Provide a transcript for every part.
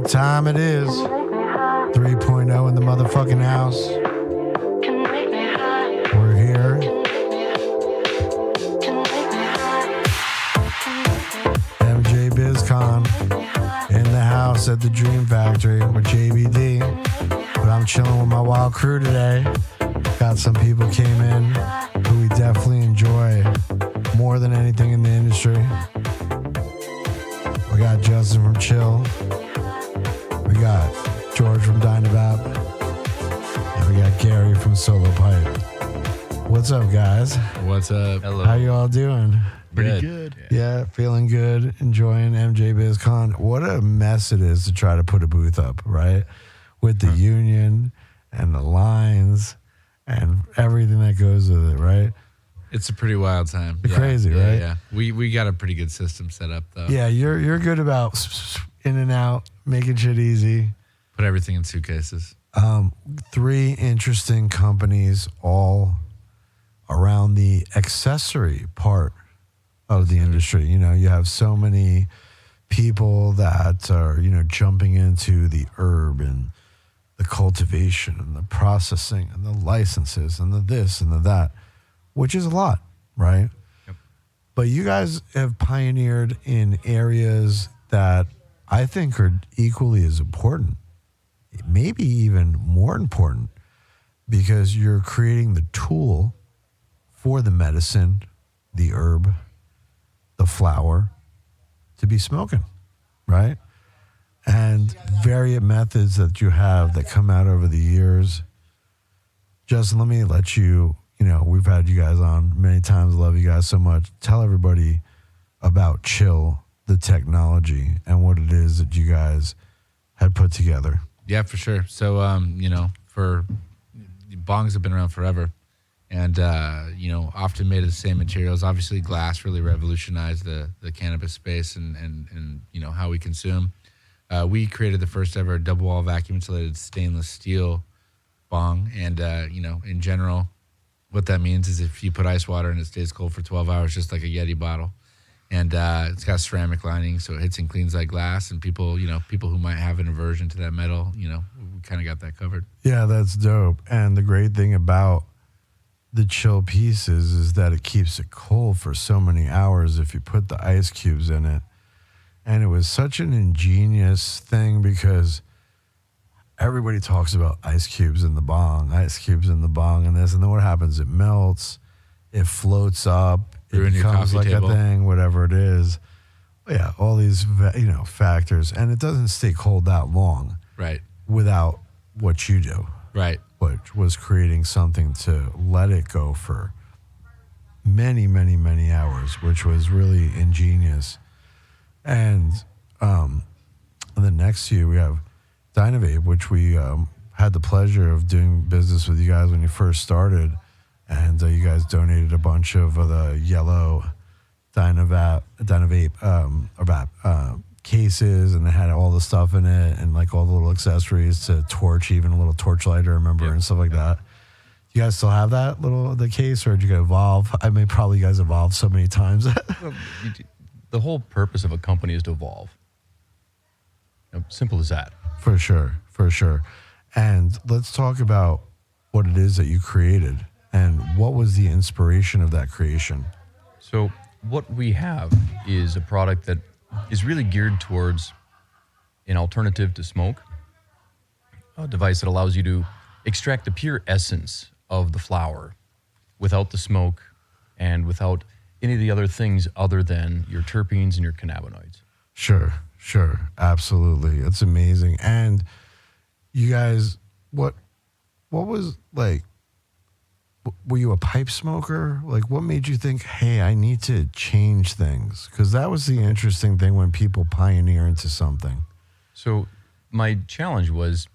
what time it is. 3.0 in the motherfucking house. We're here. MJ BizCon in the house at the Dream Factory with JBD. But I'm chilling with my wild crew today. Got some people came in who we definitely enjoy more than anything in the industry. We got Justin from Chill. We got George from Dynavap. And we got Gary from Solopipe. What's up, guys? What's up? Hello. How you all doing? Pretty good. Yeah, feeling good, enjoying MJ BizCon. What a mess it is to try to put a booth up, right? With the union and the lines and everything that goes with it, right? It's a pretty wild time. Crazy, right? Yeah. We got a pretty good system set up, though. Yeah, you're good about in and out, making shit easy. Put everything in suitcases. 3 interesting companies all around the accessory part of the industry. You know, you have so many people that are, you know, jumping into the herb and the cultivation and the processing and the licenses and the this and the that, which is a lot, right? Yep. But you guys have pioneered in areas that I think are equally as important, maybe even more important, because you're creating the tool for the medicine, the herb, the flower to be smoking, right? And various methods that you have that come out over the years. Justin, let me let you, you know, we've had you guys on many times. Love you guys so much. Tell everybody about Chill, the technology, and what it is that you guys had put together. Yeah, for sure. So, you know, bongs have been around forever. And, you know, often made of the same materials. Obviously, glass really revolutionized the cannabis space and you know, how we consume. We created the first ever double wall vacuum insulated stainless steel bong. And, you know, in general, what that means is if you put ice water and it stays cold for 12 hours, just like a Yeti bottle. And it's got ceramic lining, so it hits and cleans like glass. And people, you know, people who might have an aversion to that metal, you know, we kind of got that covered. Yeah, that's dope. And the great thing about the Chill pieces is that it keeps it cold for so many hours if you put the ice cubes in it. And it was such an ingenious thing because everybody talks about ice cubes in the bong and this. And then what happens? It melts, it floats up, Ruin it your becomes coffee like table. a thing, whatever it is. Yeah, all these, you know, factors. And it doesn't stay cold that long. Right. Without what you do. Right. Which was creating something to let it go for many, many, many hours, which was really ingenious. And then next to you, we have Dynavap, which we had the pleasure of doing business with you guys when you first started. And you guys donated a bunch of the yellow Dynavap cases, and it had all the stuff in it and like all the little accessories to torch, even a little torch lighter, remember, and stuff like that. You guys still have that the case, or did you evolve? I mean, probably you guys evolved so many times. Well, the whole purpose of a company is to evolve. You know, simple as that. For sure. And let's talk about what it is that you created and what was the inspiration of that creation. So what we have is a product that is really geared towards an alternative to smoke, a device that allows you to extract the pure essence of the flower without the smoke and without any of the other things other than your terpenes and your cannabinoids. Sure. Absolutely. It's amazing. And you guys, what was like, were you a pipe smoker? Like, what made you think, hey, I need to change things? Because that was the interesting thing when people pioneer into something. So my challenge was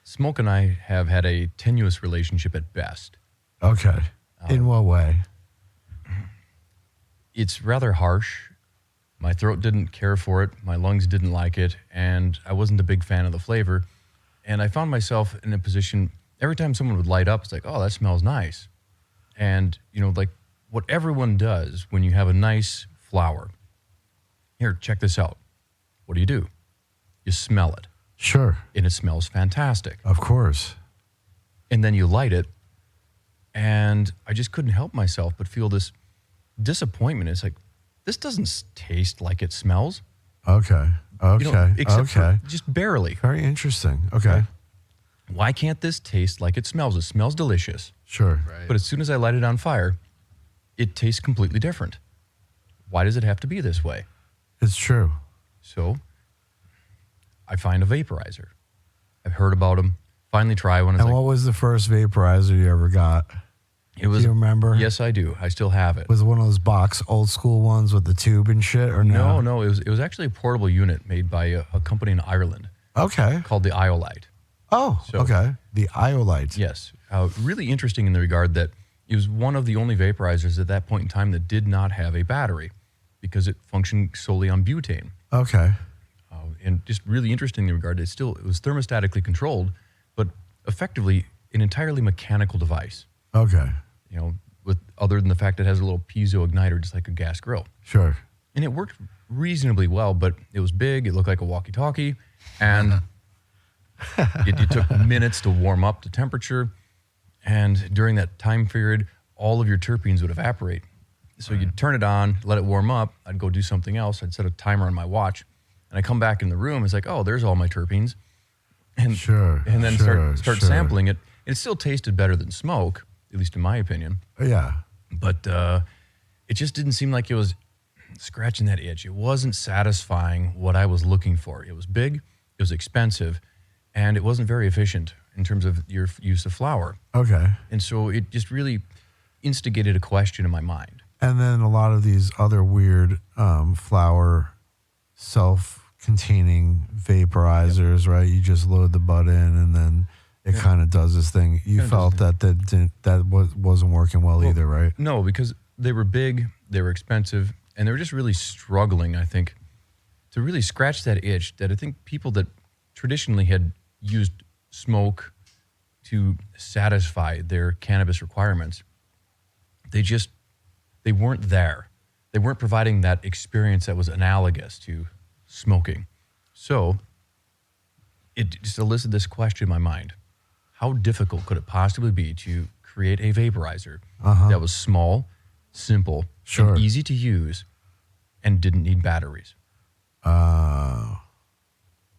smoke and I have had a tenuous relationship at best. Okay. In what way? It's rather harsh. My throat didn't care for it. My lungs didn't like it. And I wasn't a big fan of the flavor. And I found myself in a position, every time someone would light up, it's like, oh, that smells nice. And, you know, like what everyone does when you have a nice flower. Here, check this out. What do? you smell it, Sure. and it smells fantastic. Of course. And then you light it, and I just couldn't help myself but feel this disappointment. It's like, this doesn't taste like it smells. Okay. Okay. You know, except okay. for just barely. Very interesting. Okay. Why can't this taste like it smells? It smells delicious. Sure. Right. But as soon as I light it on fire, it tastes completely different. Why does it have to be this way? It's true. So I find a vaporizer. I've heard about them. Finally try one. It's And like, what was the first vaporizer you ever got? it was, Do you remember? Yes, I do. I still have it. Was it one of those box old school ones with the tube and shit or no? No, it was actually a portable unit made by a company in Ireland Okay. called the Iolite. Oh, So- okay. The Iolite. Yes. Really interesting in the regard that it was one of the only vaporizers at that point in time that did not have a battery because it functioned solely on butane. Okay. And just really interesting in the regard that it was thermostatically controlled, but effectively an entirely mechanical device. Okay. You know, with other than the fact that it has a little piezo igniter just like a gas grill. Sure. And it worked reasonably well, but it was big, it looked like a walkie-talkie, and it took minutes to warm up to temperature. And during that time period, all of your terpenes would evaporate. So you'd turn it on, let it warm up. I'd go do something else. I'd set a timer on my watch. And I come back in the room. It's like, oh, there's all my terpenes. And, Sure, And then sure, start sure. sampling it. It still tasted better than smoke, at least in my opinion. Yeah. But it just didn't seem like it was scratching that itch. It wasn't satisfying what I was looking for. It was big, it was expensive, and it wasn't very efficient in terms of your use of flour. Okay. And so it just really instigated a question in my mind. And then a lot of these other weird flour self-containing vaporizers, right? You just load the bud in and then it kind of does this thing. You Kinda felt that wasn't working well either, right? No, because they were big, they were expensive, and they were just really struggling, I think, to really scratch that itch that I think people that traditionally had used smoke to satisfy their cannabis requirements, they weren't there. They weren't providing that experience that was analogous to smoking. So it just elicited this question in my mind. How difficult could it possibly be to create a vaporizer that was small, simple, Sure. and easy to use, and didn't need batteries?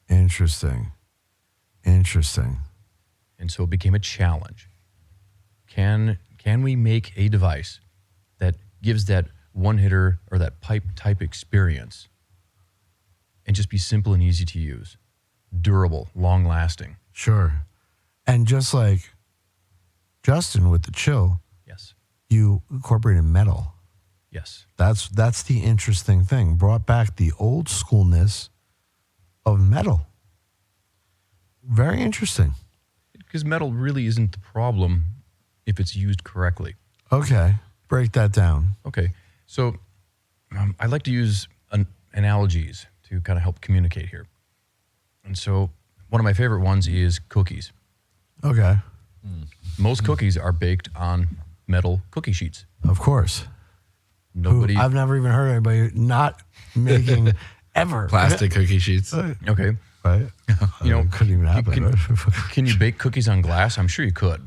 Interesting. Interesting. And so it became a challenge. Can we make a device that gives that one-hitter or that pipe type experience and just be simple and easy to use, durable, long-lasting? Sure. And just like Justin with the Chill, Yes. you incorporated metal. Yes. That's the interesting thing. Brought back the old schoolness of metal. Very interesting. Because metal really isn't the problem if it's used correctly. Okay. Break that down. Okay. So I like to use analogies to kind of help communicate here. And so one of my favorite ones is cookies. Okay. Most cookies are baked on metal cookie sheets. Of course. Nobody. I've never even heard anybody not making ever. Plastic cookie sheets. Okay. Right? You know, couldn't even happen. can- right? Can you bake cookies on glass? I'm sure you could,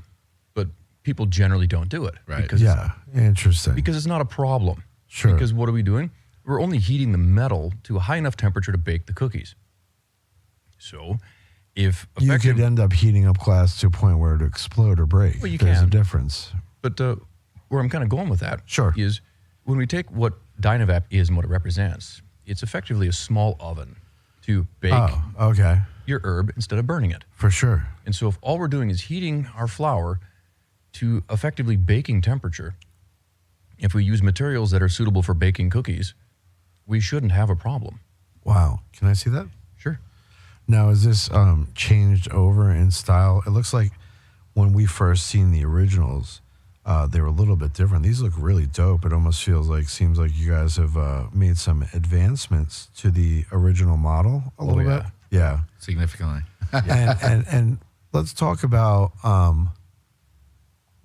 but people generally don't do it. Right. Because Yeah. Interesting. because it's not a problem. Sure. Because what are we doing? We're only heating the metal to a high enough temperature to bake the cookies. So if you could end up heating up glass to a point where it explode or break. Well, you There's can. a difference. But where I'm kind of going with that Sure. is when we take what Dynavap is and what it represents, it's effectively a small oven to bake Oh, okay. your herb instead of burning it. For sure. And so if all we're doing is heating our flour to effectively baking temperature, if we use materials that are suitable for baking cookies, we shouldn't have a problem. Wow. Can I see that? Sure. Now, is this changed over in style? It looks like when we first seen the originals, they were a little bit different. These look really dope. It almost seems like you guys have made some advancements to the original model a little bit. Yeah. Significantly. And let's talk about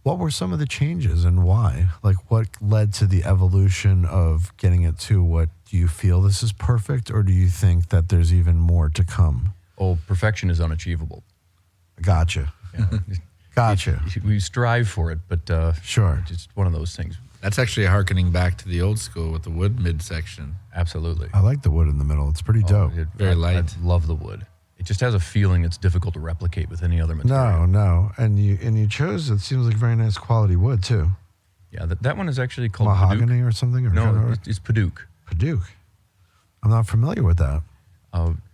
what were some of the changes and why? Like, what led to the evolution of getting it to what? Do you feel this is perfect, or do you think that there's even more to come? Oh, perfection is unachievable. Gotcha. Yeah. Gotcha. We strive for it, but Sure. it's just one of those things. That's actually harkening back to the old school with the wood midsection. Absolutely. I like the wood in the middle. It's pretty dope. Very light. I love the wood. It just has a feeling that's difficult to replicate with any other material. No. And you chose, it seems like very nice quality wood, too. Yeah, that one is actually called Mahogany or something? Or No, it's Paduke. Paduke. I'm not familiar with that.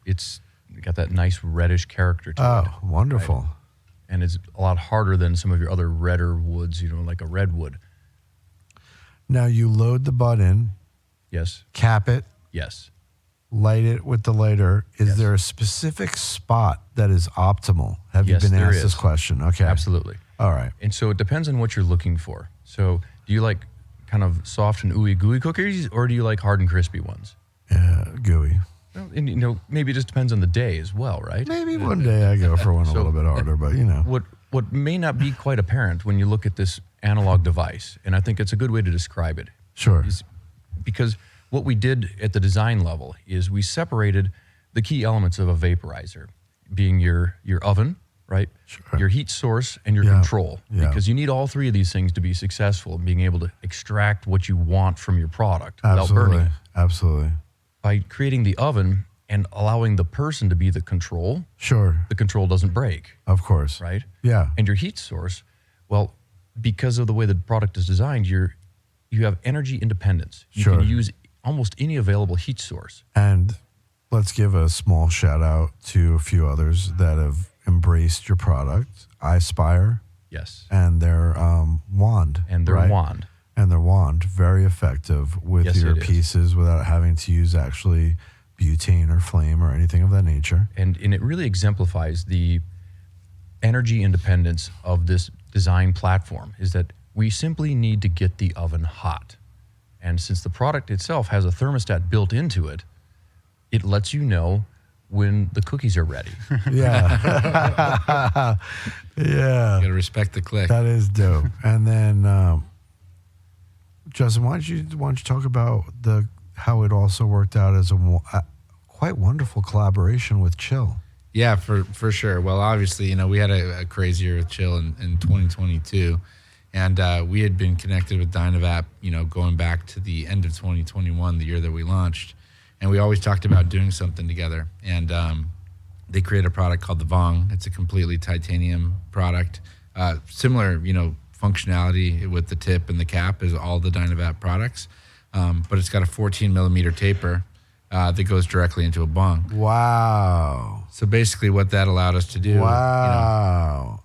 It's got that nice reddish character to it. Oh, wonderful. Right? And it's a lot harder than some of your other redder woods, like a redwood. Now you load the bud in, Yes. cap it, Yes. light it with the lighter. Is Yes. there a specific spot that is optimal? Have Yes, you been there asked is. this question? Okay. Absolutely. All right. And so it depends on what you're looking for. So do you like kind of soft and ooey gooey cookies, or do you like hard and crispy ones? Gooey. Well, and maybe it just depends on the day as well, right? Maybe one day I go for one a little bit harder, but What may not be quite apparent when you look at this analog device, and I think it's a good way to describe it, Sure. is because what we did at the design level is we separated the key elements of a vaporizer, being your oven, right? Sure. Your heat source and your Yeah. control. Yeah. Because you need all three of these things to be successful in being able to extract what you want from your product without burning it. Absolutely. By creating the oven and allowing the person to be the control doesn't break, Of course. right? Yeah. And your heat source, well, because of the way the product is designed, you have energy independence. You Sure. can use almost any available heat source. And let's give a small shout out to a few others that have embraced your product, iSpire Yes. and their wand. And their right? wand. And their wand, very effective with Yes, your it is. pieces without having to use actually butane or flame or anything of that nature. And it really exemplifies the energy independence of this design platform, is that we simply need to get the oven hot. And since the product itself has a thermostat built into it, it lets you know when the cookies are ready. Yeah. Yeah. You gotta respect the click. That is dope. And then, Justin, why don't you talk about how it also worked out as a quite wonderful collaboration with Chill? Yeah, for sure. Well, obviously, we had a crazy year with Chill in 2022, and we had been connected with Dynavap, going back to the end of 2021, the year that we launched, and we always talked about doing something together. And they created a product called the Vong. It's a completely titanium product, similar, functionality with the tip and the cap as all the Dynavap products, but it's got a 14 millimeter taper that goes directly into a bong. Wow. So basically what that allowed us to do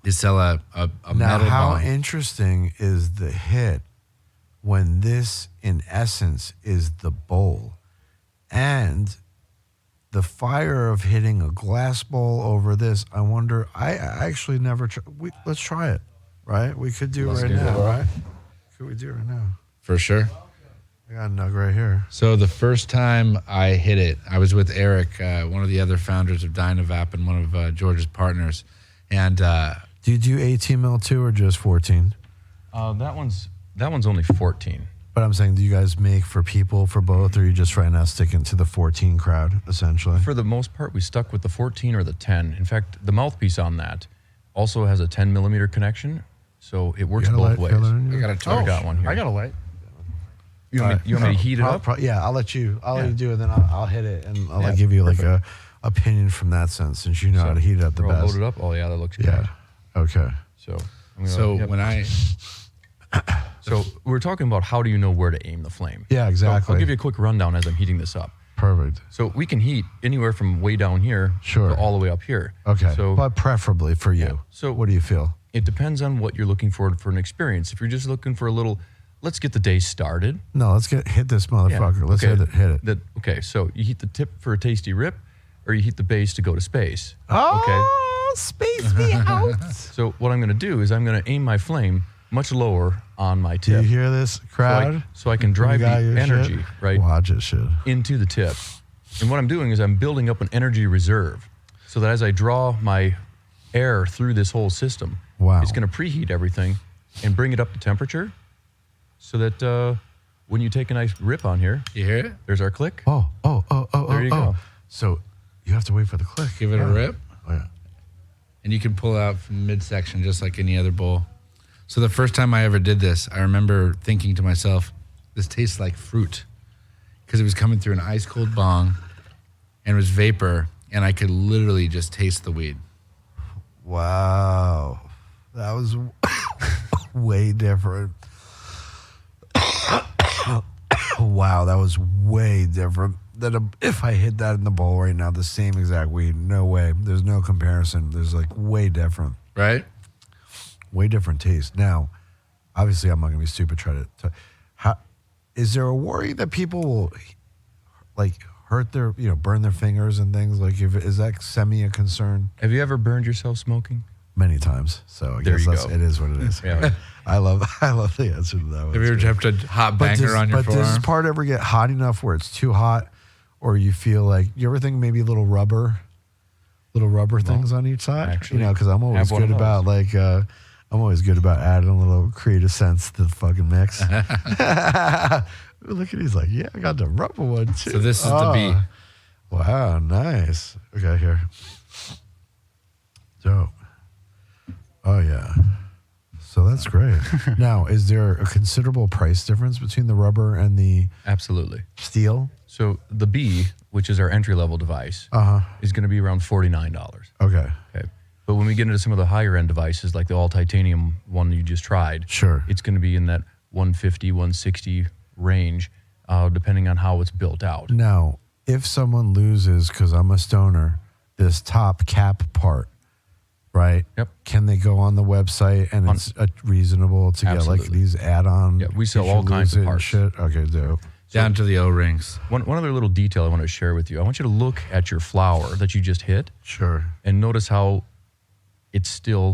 is sell a Now, metal how bong. interesting is the hit when this, in essence, is the bowl? And the fire of hitting a glass bowl over this, I wonder, I actually never, let's try it, right? We could do it right now, right? Could we do it right now? For sure. I got a nug right here. So the first time I hit it, I was with Eric, one of the other founders of Dynavap and one of George's partners. And Do you do 18 mil too or just 14? That one's only 14. But I'm saying, do you guys make for people for both, or are you just right now sticking to the 14 crowd, essentially? For the most part, we stuck with the 14 or the 10. In fact, the mouthpiece on that also has a 10 millimeter connection, so it works both ways. I got a torch. I got one here. I got a light. You want me to heat it up? Yeah, I'll let you do it, then I'll hit it, and I'll give you like a opinion from that sense, since you know how to heat it up the We're all best. loaded up? Oh, yeah, that looks good. Yeah. Okay. So So we're talking about how do you know where to aim the flame. Yeah, exactly. So I'll give you a quick rundown as I'm heating this up. Perfect. So we can heat anywhere from way down here Sure. to all the way up here. Okay. So But preferably for you. Yeah. So- what do you feel? it depends on what you're looking for an experience. If you're just looking for a little, let's get the day started. No, let's hit this motherfucker. Let's hit it. Okay, so you heat the tip for a tasty rip, or you heat the base to go to space. Oh, space me out. So what I'm going to do is I'm going to aim my flame much lower on my Do tip. you hear this, crowd? So I can drive the You got your energy, shit? right, Watch it, shit. into the tip. And what I'm doing is I'm building up an energy reserve so that as I draw my air through this whole system, Wow. it's going to preheat everything and bring it up to temperature so that when you take a nice rip on here, You hear it? there's our click. Oh. There you go. So you have to wait for the click. Give it a rip. Oh, yeah. And you can pull out from midsection just like any other bowl. So the first time I ever did this, I remember thinking to myself, this tastes like fruit. Because it was coming through an ice cold bong and it was vapor and I could literally just taste the weed. Wow. That was way different. Wow, that was way different than if I hit that in the bowl right now, the same exact weed. No way. There's no comparison. There's like way different. Right? Way different taste. Now, obviously, I'm not going to be stupid. Is there a worry that people will like hurt their, burn their fingers and things? Like, is that semi a concern? Have you ever burned yourself smoking? Many times. So I There guess you that's, go. it is what it is. Yeah. I love the answer to that one. Have you ever dropped a hot banger on your But does forearm? this part ever get hot enough where it's too hot, or you feel like you ever think maybe little rubber things on each side? actually, Because I'm always have one good of about I'm always good about adding a little creative sense to the fucking mix. Look at he's like, yeah, I got the rubber one too. So this is the B. Wow, nice. Okay, here. Dope. Oh yeah. So that's great. Now, is there a considerable price difference between the rubber and the Absolutely. steel? So the B, which is our entry-level device, is going to be around $49. Okay. Okay. But when we get into some of the higher-end devices, like the all-titanium one you just tried, Sure. it's going to be in that 150, 160 range, depending on how it's built out. Now, if someone loses, because I'm a stoner, this top cap part, right? Yep. Can they go on the website and it's reasonable to get like Absolutely. these add-on? Yeah, we sell if you all kinds lose of it and parts. Shit? Okay, dope. Down to the O-rings. One other little detail I want to share with you. I want you to look at your flower that you just hit Sure. and notice how it's still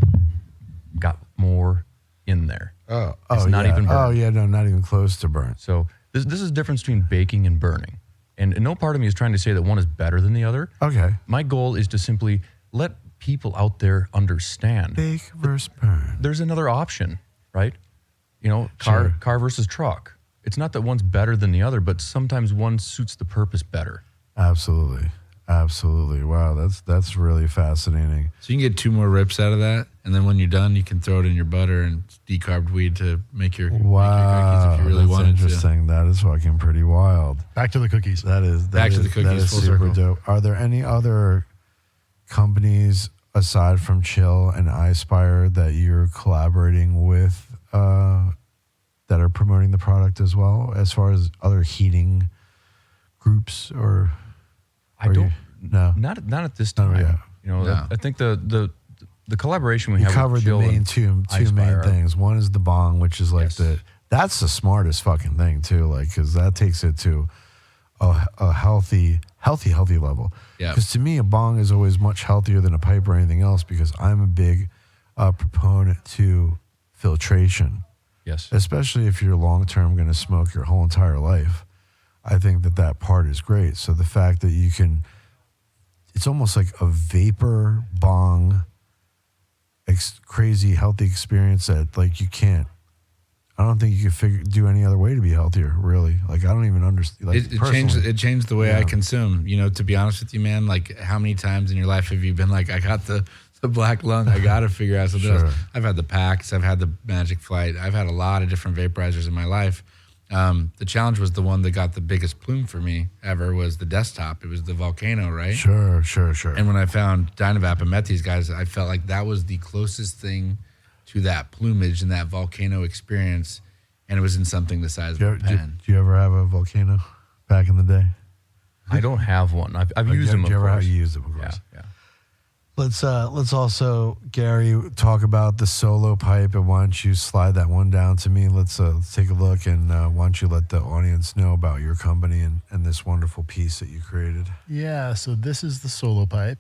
got more in there. It's not even burned. Oh, yeah, no, not even close to burn. So this is the difference between baking and burning. And no part of me is trying to say that one is better than the other. Okay. My goal is to simply let people out there understand Bake versus burn. there's another option, right? Sure. Car versus truck. It's not that one's better than the other, but sometimes one suits the purpose better. Absolutely. Absolutely. Wow, that's really fascinating. So you can get 2 more rips out of that, and then when you're done, you can throw it in your butter and decarbed weed to make your Wow, cookies if you really that's wanted interesting. That is fucking pretty wild. Back to the cookies. That is Back to the cookies, That is full super circle. dope. Are there any other companies aside from Chill and iSpire that you're collaborating with that are promoting the product as well, as far as other heating groups or? I are don't. you- no. Not at this No, time. yeah. No. I think the collaboration we You have covered with the Jill main and two main iSpire. things. One is the bong, which is like Yes. that's the smartest fucking thing too, like because that takes it to a healthy level. Yeah. Because to me, a bong is always much healthier than a pipe or anything else because I'm a big proponent to filtration, Yes. especially if you're long term going to smoke your whole entire life. I think that part is great. So the fact that you can, it's almost like a vapor bong, crazy healthy experience that like you can't. I don't think you could do any other way to be healthier. Really, like I don't even understand. Like, It changed the way I Yeah. consume. To be honest with you, man, like how many times in your life have you been like, I got the black lung, I got to figure out something Sure. else. I've had the packs, I've had the Magic Flight, I've had a lot of different vaporizers in my life. The challenge was the one that got the biggest plume for me ever was the desktop. It was the Volcano, right? Sure. And when I found Dynavap and met these guys, I felt like that was the closest thing to that plumage and that volcano experience, and it was in something the size of a pen. Do you ever have a volcano back in the day? I don't have one. I've used them. Do you Of ever have course. used them? Of Yeah. course. Yeah. Let's also, Gary, talk about the Solopipe, and why don't you slide that one down to me? Let's take a look, and why don't you let the audience know about your company and this wonderful piece that you created? Yeah, so this is the Solopipe.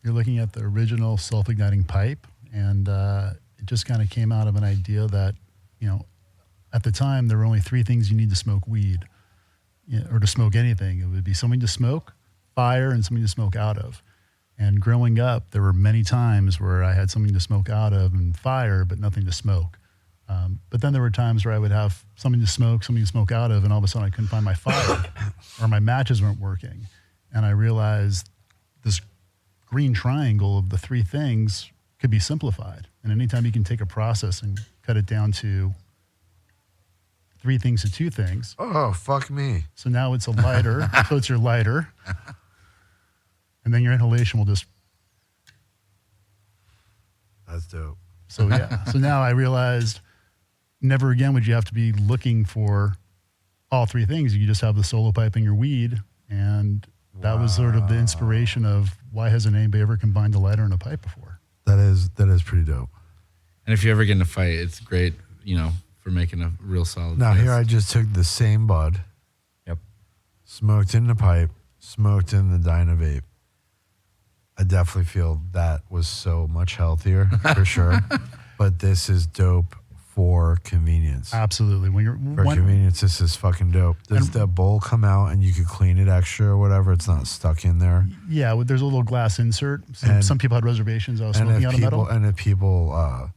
You're looking at the original self-igniting pipe, and it just kind of came out of an idea that, at the time, there were only 3 things you need to smoke weed, or to smoke anything. It would be something to smoke, fire, and something to smoke out of. And growing up, there were many times where I had something to smoke out of and fire, but nothing to smoke. But then there were times where I would have something to smoke out of, and all of a sudden I couldn't find my fire or my matches weren't working. And I realized this green triangle of the three things could be simplified. And anytime you can take a process and cut it down to three things to two things. Oh, fuck me. So now it's a lighter. So it's your lighter. And then your inhalation will just. That's dope. So yeah. So now I realized never again would you have to be looking for all three things. You just have the Solopipe and your weed. And that was sort of the inspiration of why hasn't anybody ever combined a lighter and a pipe before? That is pretty dope. And if you ever get in a fight, it's great, for making a real solid. Now, fizz. here I just took the same bud, Yep. smoked in the pipe, smoked in the Dynavap. I definitely feel that was so much healthier, for sure. But this is dope for convenience. Absolutely. For convenience, this is fucking dope. Does the bowl come out and you could clean it extra or whatever? It's not stuck in there. Yeah, there's a little glass insert. Some people had reservations. I was And smoking if out of metal. people, and if people,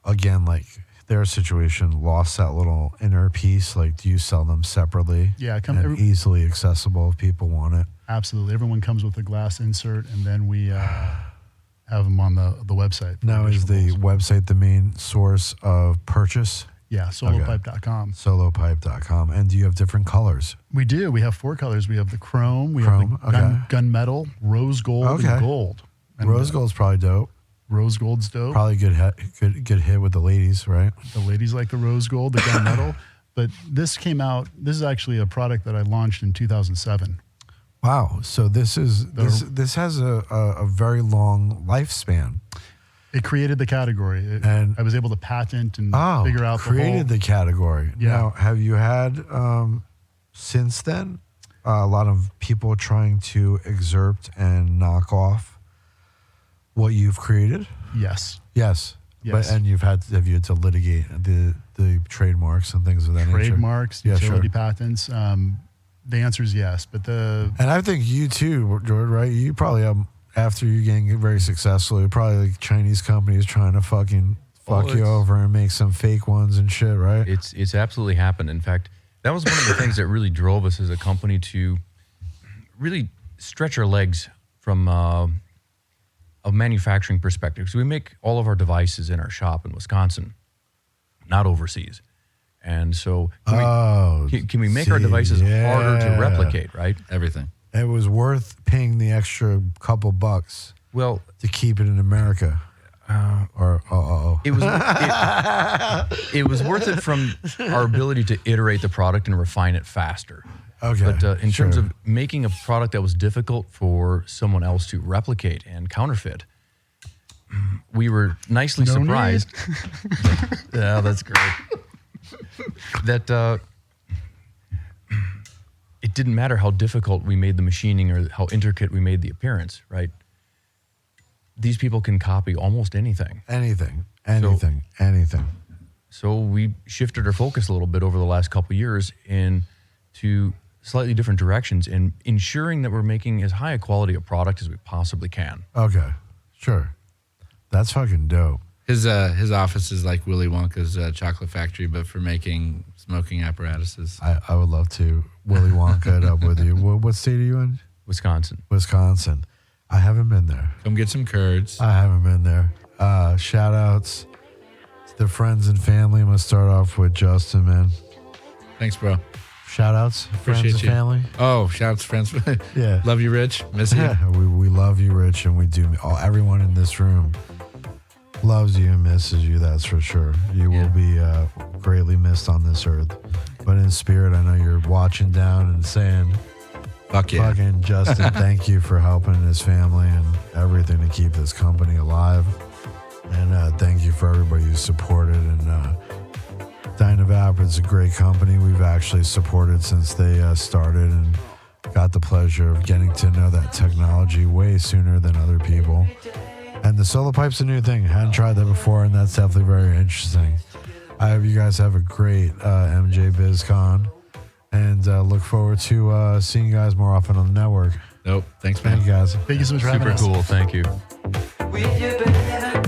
again, like their situation, lost that little inner piece, like do you sell them separately? Yeah, and easily accessible if people want it. Absolutely. Everyone comes with a glass insert, and then we have them on the website. Now, is the website the main source of purchase? Yeah, solopipe.com. Solopipe.com. And do you have different colors? We do. We have 4 colors. We have the chrome, we Chrome, have the gunmetal, rose gold, Okay. and gold. And Rose gold's probably dope. Rose gold's dope. Probably good hit with the ladies, right? The ladies like the rose gold, the gunmetal. But this came out, this is actually a product that I launched in 2007. Wow. So this has a very long lifespan. It created the category. And- I was able to patent and Oh, figure out created the category. Yeah. Now, have you had since then a lot of people trying to excerpt and knock off what you've created? Yes. Yes. Yes. But have you had to litigate the trademarks and things of that nature? Trademarks, Yeah, utility sure. patents. The answer is yes, but And I think you too, George, right? You probably have, after you getting very successful, you're probably like Chinese companies trying to fucking fuck you over and make some fake ones and shit, right? It's absolutely happened. In fact, that was one of the things that really drove us as a company to really stretch our legs from a manufacturing perspective. Because we make all of our devices in our shop in Wisconsin, not overseas. And so can we make our devices harder to replicate, right? Everything. It was worth paying the extra couple bucks Well, to keep it in America. it was worth it from our ability to iterate the product and refine it faster. Okay. But in sure. terms of making a product that was difficult for someone else to replicate and counterfeit, we were nicely No surprised. Yeah, that's great. That it didn't matter how difficult we made the machining or how intricate we made the appearance, right? These people can copy almost anything. Anything. So we shifted our focus a little bit over the last couple of years into slightly different directions and ensuring that we're making as high a quality a product as we possibly can. Okay. Sure. That's fucking dope. His office is like Willy Wonka's chocolate factory, but for making smoking apparatuses. I would love to Willy Wonka it up with you. What state are you in? Wisconsin. Wisconsin. I haven't been there. Come get some curds. I haven't been there. Shout outs to the friends and family. I'm going to start off with Justin, man. Thanks, bro. Shout outs, friends Appreciate and you. family. Oh, shouts, friends. Yeah. Love you, Rich. Miss you. Yeah, we love you, Rich, and we do. Everyone in this room loves you and misses you, that's for sure. You will be greatly missed on this earth. But in spirit, I know you're watching down and saying, Fuck yeah. fucking Justin, thank you for helping his family and everything to keep this company alive. And thank you for everybody who supported. And Dynavap is a great company. We've actually supported since they started and got the pleasure of getting to know that technology way sooner than other people. And the Solopipe's a new thing. Hadn't tried that before, and that's definitely very interesting. I hope you guys have a great MJ BizCon, and look forward to seeing you guys more often on the network. Nope. Thanks, man. Thank you guys. Thank you so much for having Super us. cool. Thank you. With your banana